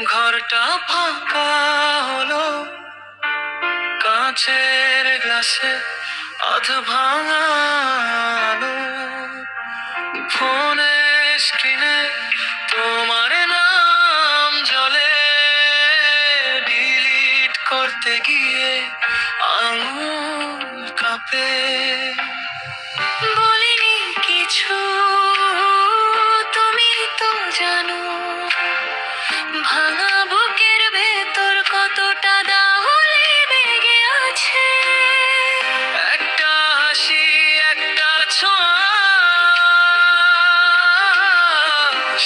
ঘরটা ফাঁকা হলো, কাঁচের গ্লাসে আধ ভাঙা আলো। ফোনের স্ক্রিনে তোমার নাম জ্বলে, ডিলিট করতে গিয়ে আঙুল কাঁপে। বলিনি কিছু, তুমি তো জানো ভাঙা বুকের ভেতর কতটা দাহলি লেগে আছে। একটা হাসি, একটা ছোঁয়া,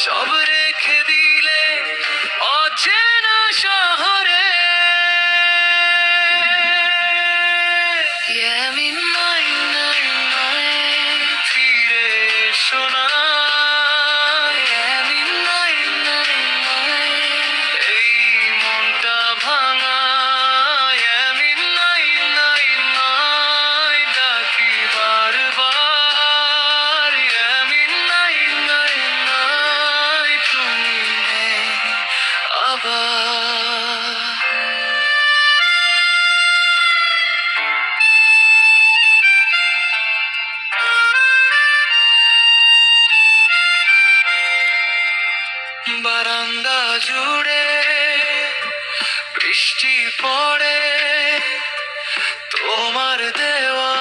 সব রেখে দিলে অচেনা শহরে। ইয়ামিন নয় নয় নয়, ফিরে এসো না। ইয়ামিন নয় নয় নয়, এই মনটা ভাঙা। ইয়ামিন নয় নয় নয়, ডাকি বারবার। ইয়ামিন নয় নয় নয়, তুমি নেই আবার। বারান্দা জুড়ে বৃষ্টি পড়ে, তোমার দেওয়া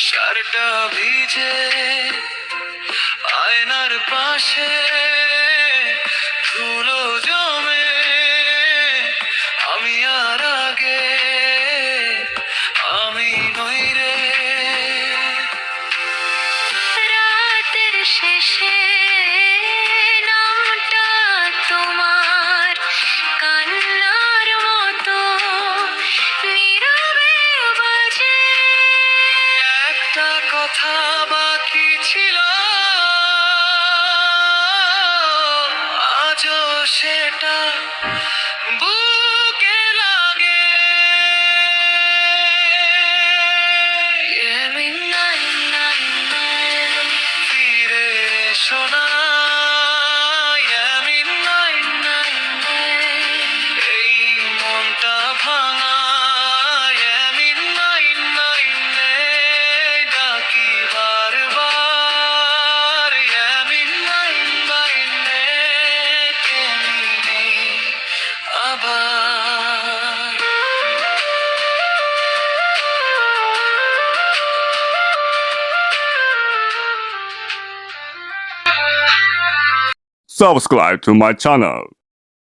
শার্টটা ভিজে। আয়নার পাশে ধুলো জমে, আমি আর আগে আমি নই রে। রাতের শেষে নামটা তোমার কান্নার মতো নীরবে বাজে। একটা কথা বাকি ছিল, আজও সেটা বুকে লাগে। ইয়ামিন নয় নয় নয়, ফিরে এসো না। ইয়ামিন নয় নয় নয়, এই মনটা ভাঙা। ইয়ামিন নয় নয় নয়, ডাকি বারবার। ইয়ামিন নয় নয় নয়, তুমি নেই আবার। Subscribe to my channel.